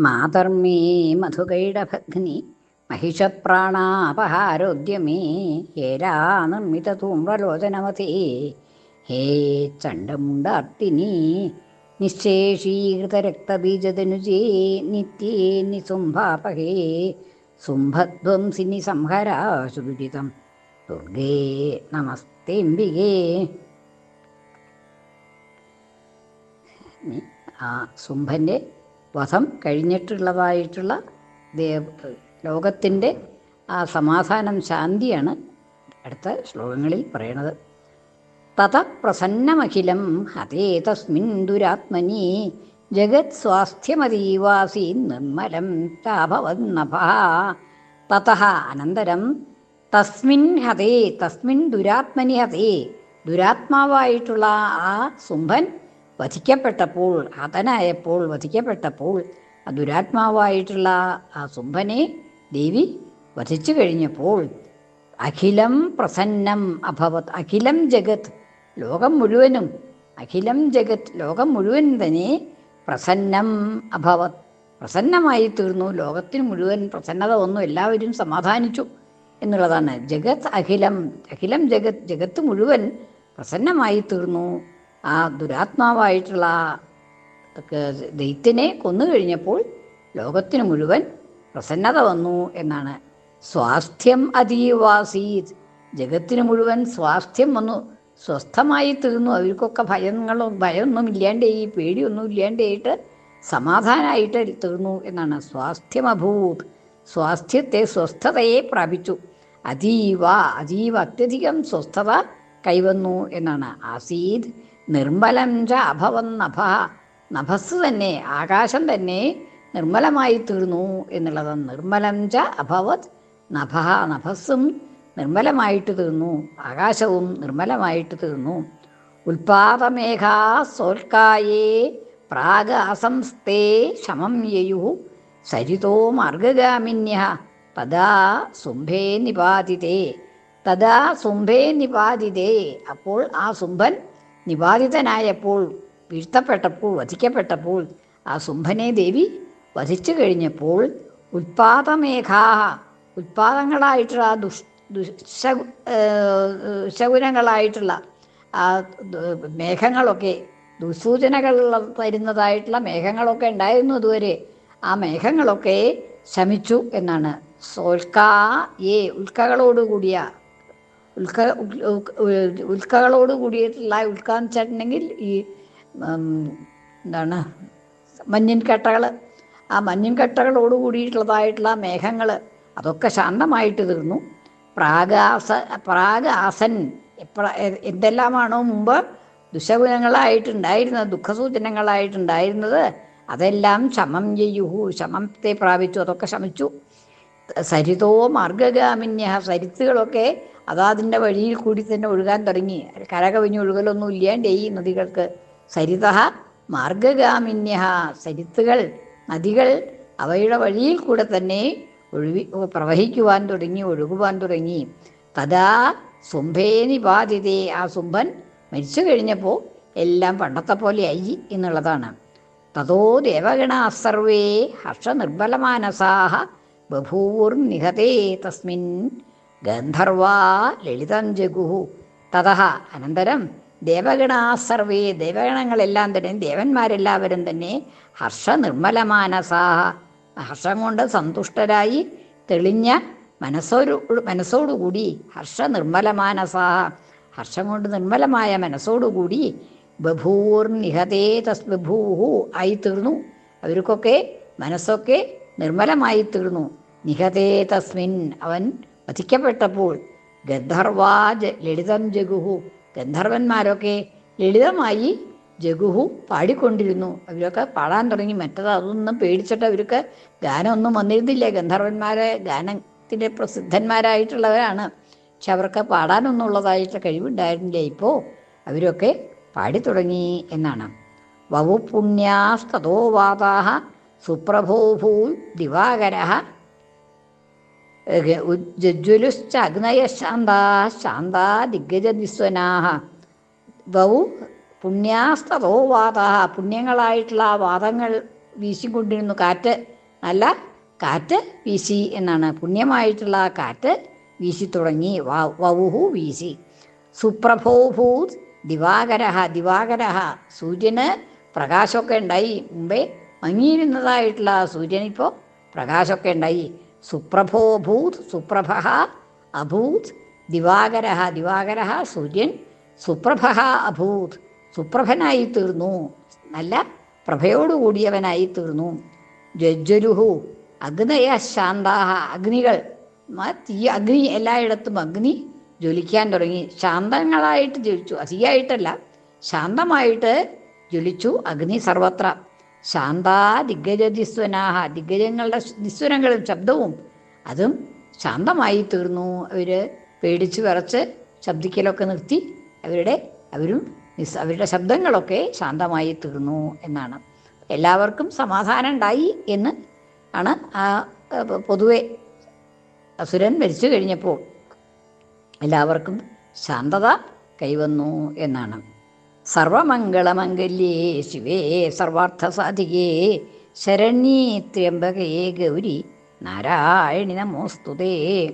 മാതർമേ മധുകൈടഭഗ്നി महिषप्राणापहारोद्यमे हेरा निर्मितधूम्रलोचनवते हे चण्डमुण्डार्तिनी निःशेषीकृतरक्तबीजतनुजे नित्ये निसुम्भापहे सुम्भध्वंसिनि संहराशु दुरितं दुर्गे नमस्तेऽम्बिके. ആ സുംഭൻ്റെ വധം കഴിഞ്ഞിട്ടുള്ളതായിട്ടുള്ള ലോകത്തിൻ്റെ ആ സമാധാനം, ശാന്തിയാണ് അടുത്ത ശ്ലോകങ്ങളിൽ പറയണത്. തത പ്രസന്നമഖിലം ഹതേ തസ്മിൻ ദുരാത്മനി ജഗത് സ്വാസ്ഥ്യമതീവാസി നിർമ്മലം ചാഭവന്നഭ. തതഃ അനന്തരം തസ്മിൻ ഹതേ, തസ്മിൻ ദുരാത്മനി ഹതേ, ദുരാത്മാവായിട്ടുള്ള ആ സുംഭൻ വധിക്കപ്പെട്ടപ്പോൾ, ഹതനായപ്പോൾ, വധിക്കപ്പെട്ടപ്പോൾ, ആ ദുരാത്മാവായിട്ടുള്ള ആ സുംഭനെ ദേവി വധിച്ചു കഴിഞ്ഞപ്പോൾ അഖിലം പ്രസന്നം അഭവത്. അഖിലം ജഗത്, ലോകം മുഴുവനും, അഖിലം ജഗത്, ലോകം മുഴുവൻ തന്നെ പ്രസന്നം അഭവത്, പ്രസന്നമായി തീർന്നു. ലോകത്തിന് മുഴുവൻ പ്രസന്നത വന്നു, എല്ലാവരും സമാധാനിച്ചു എന്നുള്ളതാണ്. ജഗത് അഖിലം, അഖിലം ജഗത്, ജഗത്ത് മുഴുവൻ പ്രസന്നമായി തീർന്നു. ആ ദുരാത്മാവായിട്ടുള്ള ദൈത്യനെ കൊന്നു കഴിഞ്ഞപ്പോൾ ലോകത്തിന് മുഴുവൻ പ്രസന്നത വന്നു എന്നാണ്. സ്വാസ്ഥ്യം അതീവാസീത്, ജഗത്തിന് മുഴുവൻ സ്വാസ്ഥ്യം വന്നു, സ്വസ്ഥമായി തീർന്നു. അവർക്കൊക്കെ ഭയമൊന്നും ഇല്ലാണ്ടായി, പേടിയൊന്നും ഇല്ലാണ്ടായിട്ട് സമാധാനമായിട്ട് തീർന്നു എന്നാണ്. സ്വാസ്ഥ്യമഭൂത്, സ്വാസ്ഥ്യത്തെ, സ്വസ്ഥതയെ പ്രാപിച്ചു. അതീവ, അതീവ, അത്യധികം സ്വസ്ഥത കൈവന്നു എന്നാണ്. ആസീത് നിർമ്മലം ച അഭവൻ നഭ, നഭസ് തന്നെ, ആകാശം തന്നെ നിർമ്മലമായി തീർന്നു എന്നുള്ളതാണ്. നിർമ്മലം ച അഭവത് നഭ, നഭസ്സും നിർമ്മലമായിട്ട് തീർന്നു, ആകാശവും നിർമ്മലമായിട്ട് തീർന്നു. ഉൽപാദമേഘാ സോൽക്കായേ പ്രാഗ അസംസ്തേ ശമം യയു സരിതോ മാർഗഗാമിന്യ തദാ സുംഭേ നിപാതിതേ, തദാ സുംഭേ നിപാതിതേ. അപ്പോൾ ആ സുംഭൻ നിപാതിതനായപ്പോൾ, വീഴ്ത്തപ്പെട്ടപ്പോൾ, വധിക്കപ്പെട്ടപ്പോൾ, ആ സുംഭനെ ദേവി വധിച്ചു കഴിഞ്ഞപ്പോൾ ഉൽപാദമേഘാ, ഉൽപാദങ്ങളായിട്ടുള്ള ദുശകുനങ്ങളായിട്ടുള്ള ആ മേഘങ്ങളൊക്കെ, ദുസൂചനകൾ തരുന്നതായിട്ടുള്ള മേഘങ്ങളൊക്കെ ഉണ്ടായിരുന്നു അതുവരെ. ആ മേഘങ്ങളൊക്കെ ശമിച്ചു എന്നാണ്. സോൽക്കായേ, ഉൽക്കകളോടുകൂടിയ, ഉൽക്കകളോട് കൂടിയിട്ടുള്ള, ഉൽക്കാന്ന് വെച്ചിട്ടുണ്ടെങ്കിൽ ഈ എന്താണ് മഞ്ഞിൻ കട്ടകൾ, ആ മഞ്ഞിൻ കട്ടകളോട് കൂടിയിട്ടുള്ളതായിട്ടുള്ള മേഘങ്ങൾ അതൊക്കെ ശാന്തമായിട്ട് തീർന്നു. പ്രാഗാസൻ, എന്തെല്ലാമാണോ മുമ്പ് ദുശകുനങ്ങളായിട്ടുണ്ടായിരുന്നത്, ദുഃഖസൂചനങ്ങളായിട്ടുണ്ടായിരുന്നത്, അതെല്ലാം ശമം യയുഹു, ശമത്തെ പ്രാപിച്ചു, അതൊക്കെ ശമിച്ചു. സരിതോ മാർഗഗാമിന്യ, സരിത്തുകളൊക്കെ അതാതിൻ്റെ വഴിയിൽ കൂടി തന്നെ ഒഴുകാൻ തുടങ്ങി. കരകവിഞ്ഞ് ഒഴുകലൊന്നും ഇല്ലാണ്ട് ഈ നദികൾക്ക്. സരിത മാർഗഗാമിന്യ, സരിത്തുകൾ, നദികൾ അവയുടെ വഴിയിൽ കൂടെ തന്നെ പ്രവഹിക്കുവാൻ തുടങ്ങി, ഒഴുകുവാൻ തുടങ്ങി. തഥാ സുംഭേ നിപാതിതേ, ആ സുംഭൻ മരിച്ചു കഴിഞ്ഞപ്പോൾ എല്ലാം പണ്ടത്തെ പോലെ ആയി എന്നുള്ളതാണ്. തതോ ദേവഗണാ സർവേ ഹർഷനിർബലമാനസാഹ ബഭൂവുർനിഹതേ തസ്മിൻ ഗന്ധർവാ ലളിതം ജഗുഹു. തതഃ അനന്തരം ദേവഗണാ സർവേ, ദേവഗണങ്ങളെല്ലാം തന്നെ, ദേവന്മാരെല്ലാവരും തന്നെ ഹർഷനിർമ്മലമാനസാഹ, ഹർഷം കൊണ്ട് സന്തുഷ്ടരായി തെളിഞ്ഞ മനസ്സോടുകൂടി, ഹർഷനിർമ്മലമാനസാഹ, ഹർഷം കൊണ്ട് നിർമ്മലമായ മനസ്സോടുകൂടി, ബഭൂർനിഹതേ ബഭൂഹു ആയി തീർന്നു. അവർക്കൊക്കെ മനസ്സൊക്കെ നിർമ്മലമായി തീർന്നു. നിഹതേ തസ്മിൻ, അവൻ വധിക്കപ്പെട്ടപ്പോൾ. ഗന്ധർവാ ലളിതം ജഗുഹു, ഗന്ധർവന്മാരൊക്കെ ലളിതമായി ജഗുഹു പാടിക്കൊണ്ടിരുന്നു. അവരൊക്കെ പാടാൻ തുടങ്ങി. മറ്റത് അതൊന്നും പേടിച്ചിട്ട് അവർക്ക് ഗാനമൊന്നും വന്നിരുന്നില്ല. ഗന്ധർവന്മാരെ ഗാനത്തിൻ്റെ പ്രസിദ്ധന്മാരായിട്ടുള്ളവരാണ്, പക്ഷെ അവർക്ക് പാടാനൊന്നും ഉള്ളതായിട്ടുള്ള കഴിവുണ്ടായിരുന്നില്ല. ഇപ്പോൾ അവരൊക്കെ പാടിത്തുടങ്ങി എന്നാണ്. വവു പുണ്യാസ്തോ വാതാഹ സുപ്രഭോഭൂ ദിവാകരഃ ഉജ്ജ്വലുശ്ച അഗ്നയ ശാന്താ ദിഗ്ഗജനിസ്വനാഹ. വൗ പുണ്യാസ്തോ വാതാഹ, പുണ്യങ്ങളായിട്ടുള്ള വാദങ്ങൾ വീശിക്കൊണ്ടിരുന്നു. കാറ്റ്, നല്ല കാറ്റ് വീശി എന്നാണ്. പുണ്യമായിട്ടുള്ള ആ കാറ്റ് വീശി തുടങ്ങി. വവുഹു വീശി. സുപ്രഭോഭൂത് ദിവാകരഹ. ദിവാകരഹ സൂര്യന് പ്രകാശമൊക്കെ ഉണ്ടായി. മുമ്പേ മങ്ങിയിരുന്നതായിട്ടുള്ള സൂര്യനിപ്പോൾ പ്രകാശമൊക്കെ ഉണ്ടായി. സുപ്രഭോഭൂത് സുപ്രഭ അഭൂത് ദിവാകരഹ. ദിവാകരഹ സൂര്യൻ സുപ്രഭ അഭൂത് സുപ്രഭനായി തീർന്നു. നല്ല പ്രഭയോടുകൂടിയവനായി തീർന്നു. ജ്വജ്വലുഹു അഗ്നയ ശാന്താഹ. അഗ്നികൾ, അഗ്നി എല്ലായിടത്തും അഗ്നി ജ്വലിക്കാൻ തുടങ്ങി. ശാന്തങ്ങളായിട്ട് ജ്വലിച്ചു, അതിയായിട്ടല്ല, ശാന്തമായിട്ട് ജ്വലിച്ചു അഗ്നി സർവത്ര. ശാന്താ ദിഗ്ഗജതിസ്വനാഹ. ദിഗ്ഗജങ്ങളുടെ നിസ്വരങ്ങളും ശബ്ദവും അതും ശാന്തമായി തീർന്നു. അവർ പേടിച്ച് വിറച്ച് ശബ്ദിക്കലൊക്കെ നിർത്തി. അവരുടെ ശബ്ദങ്ങളൊക്കെ ശാന്തമായി തീർന്നു എന്നാണ്. എല്ലാവർക്കും സമാധാനം ഉണ്ടായി എന്ന് ആണ് ആ പൊതുവെ അസുരൻ മരിച്ചു കഴിഞ്ഞപ്പോൾ എല്ലാവർക്കും ശാന്തത കൈവന്നു എന്നാണ്. സർവമംഗളമംഗല്യേ ശിവേ സർവാർത്ഥസാധികേ ശരണ്യേ ത്രയംബകേ ഗൗരി നാരായണി നമോസ്തുതേ.